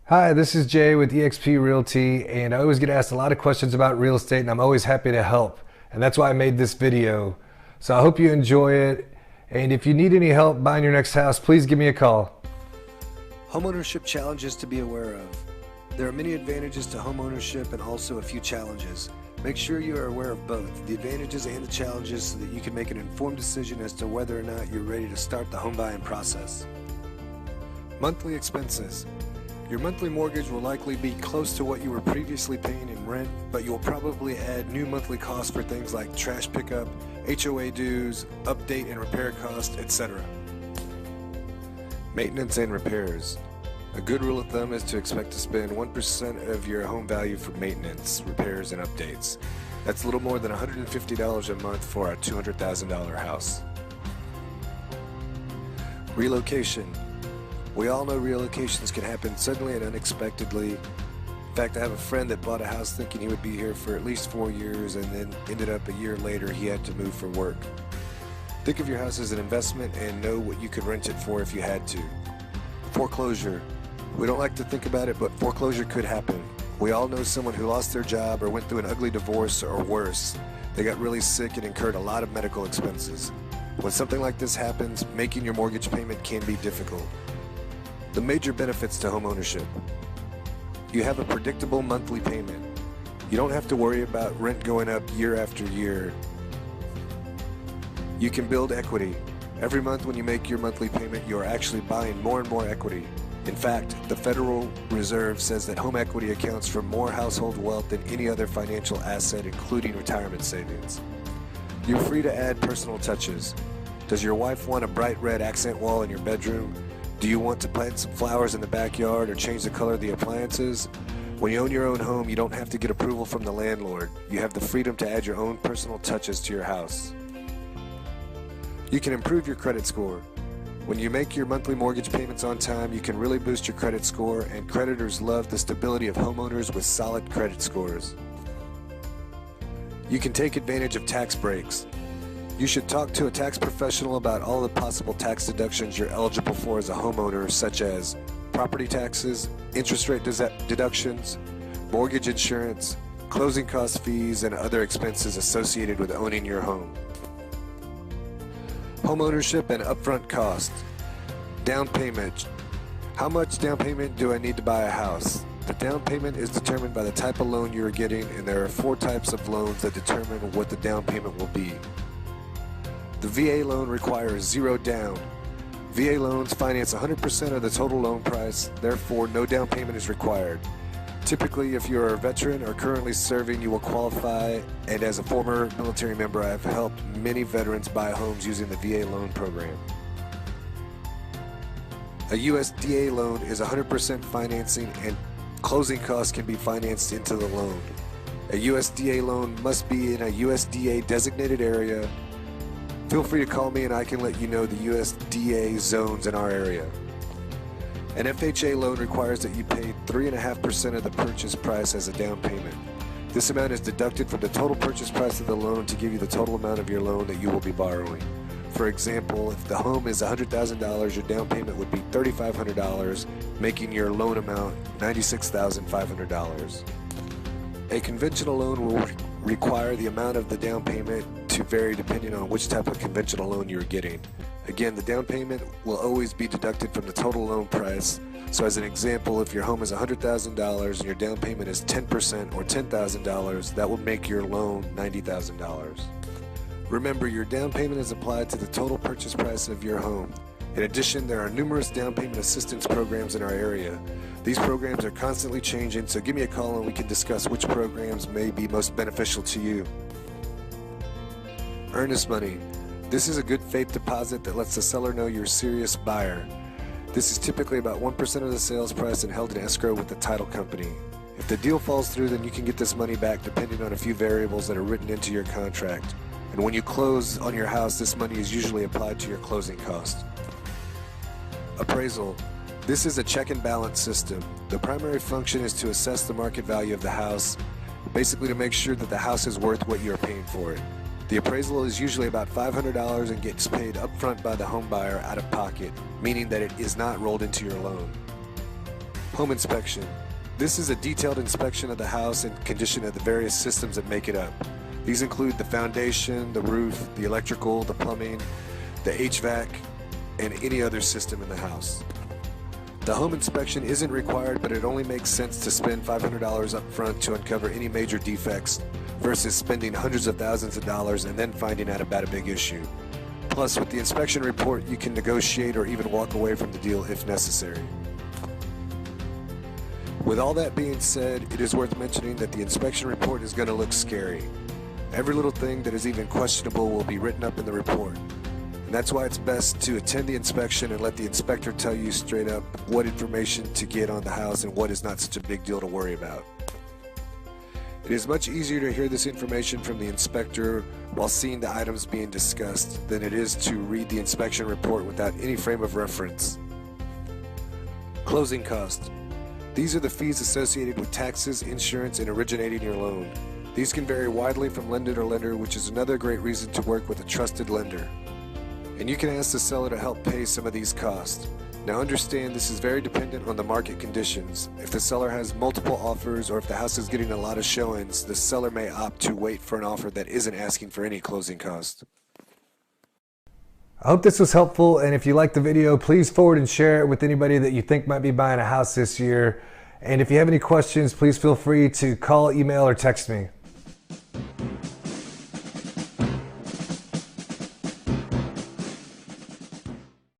Hi, this is Jay with eXp Realty, and I always get asked a lot of questions about real estate, and I'm always happy to help. And that's why I made this video. So I hope you enjoy it. And if you need any help buying your next house, please give me a call. Homeownership challenges to be aware of. There are many advantages to homeownership and also a few challenges. Make sure you are aware of both, the advantages and the challenges, so that you can make an informed decision as to whether or not you're ready to start the home buying process. Monthly expenses. Your monthly mortgage will likely be close to what you were previously paying in rent, but you'll probably add new monthly costs for things like trash pickup, HOA dues, update and repair costs, etc. Maintenance and repairs. A good rule of thumb is to expect to spend 1% of your home value for maintenance, repairs, and updates. That's a little more than $150 a month for a $200,000 house. Relocation. We all know relocations can happen suddenly and unexpectedly. In fact, I have a friend that bought a house thinking he would be here for at least 4 years, and then ended up a year later he had to move for work. Think of your house as an investment and know what you could rent it for if you had to. Foreclosure. We don't like to think about it, but foreclosure could happen. We all know someone who lost their job or went through an ugly divorce, or worse, they got really sick and incurred a lot of medical expenses. When something like this happens, making your mortgage payment can be difficult. The major benefits to homeownership. You have a predictable monthly payment. You don't have to worry about rent going up year after year. You can build equity. Every month when you make your monthly payment, you are actually buying more and more equity. In fact, the Federal Reserve says that home equity accounts for more household wealth than any other financial asset, including retirement savings. You're free to add personal touches. Does your wife want a bright red accent wall in your bedroom? Do you want to plant some flowers in the backyard or change the color of the appliances? When you own your own home, you don't have to get approval from the landlord. You have the freedom to add your own personal touches to your house. You can improve your credit score. When you make your monthly mortgage payments on time, you can really boost your credit score, and creditors love the stability of homeowners with solid credit scores. You can take advantage of tax breaks. You should talk to a tax professional about all the possible tax deductions you're eligible for as a homeowner, such as property taxes, interest rate deductions, mortgage insurance, closing cost fees, and other expenses associated with owning your home. Homeownership and upfront costs. Down payment. How much down payment do I need to buy a house? The down payment is determined by the type of loan you are getting, and there are 4 types of loans that determine what the down payment will be. The VA loan requires 0 down. VA loans finance 100% of the total loan price, therefore no down payment is required. Typically, if you are a veteran or currently serving, you will qualify, and as a former military member, I have helped many veterans buy homes using the VA loan program. A USDA loan is 100% financing, and closing costs can be financed into the loan. A USDA loan must be in a USDA designated area. Feel free to call me and I can let you know the USDA zones in our area. An FHA loan requires that you pay 3.5% of the purchase price as a down payment. This amount is deducted from the total purchase price of the loan to give you the total amount of your loan that you will be borrowing. For example, if the home is $100,000, your down payment would be $3,500, making your loan amount $96,500. A conventional loan will require the amount of the down payment to vary depending on which type of conventional loan you're getting. Again, the down payment will always be deducted from the total loan price. So as an example, if your home is $100,000 and your down payment is 10% or $10,000, that will make your loan $90,000. Remember, your down payment is applied to the total purchase price of your home. In addition, there are numerous down payment assistance programs in our area. These programs are constantly changing, so give me a call and we can discuss which programs may be most beneficial to you. Earnest money. This is a good faith deposit that lets the seller know you're a serious buyer. This is typically about 1% of the sales price and held in escrow with the title company. If the deal falls through, then you can get this money back depending on a few variables that are written into your contract. And when you close on your house, this money is usually applied to your closing costs. Appraisal. This is a check and balance system. The primary function is to assess the market value of the house, basically to make sure that the house is worth what you're paying for it. The appraisal is usually about $500 and gets paid upfront by the home buyer out of pocket, meaning that it is not rolled into your loan. Home inspection. This is a detailed inspection of the house and condition of the various systems that make it up. These include the foundation, the roof, the electrical, the plumbing, the HVAC, and any other system in the house. The home inspection isn't required, but it only makes sense to spend $500 up front to uncover any major defects versus spending hundreds of thousands of dollars and then finding out about a big issue. Plus, with the inspection report, you can negotiate or even walk away from the deal if necessary. With all that being said, it is worth mentioning that the inspection report is going to look scary. Every little thing that is even questionable will be written up in the report. And that's why it's best to attend the inspection and let the inspector tell you straight up what information to get on the house and what is not such a big deal to worry about. It is much easier to hear this information from the inspector while seeing the items being discussed than it is to read the inspection report without any frame of reference. Closing costs. These are the fees associated with taxes, insurance, and originating your loan. These can vary widely from lender to lender, which is another great reason to work with a trusted lender. And you can ask the seller to help pay some of these costs. Now understand, this is very dependent on the market conditions. If the seller has multiple offers or if the house is getting a lot of showings, the seller may opt to wait for an offer that isn't asking for any closing cost. I hope this was helpful, and if you liked the video, please forward and share it with anybody that you think might be buying a house this year. And if you have any questions, please feel free to call, email, or text me.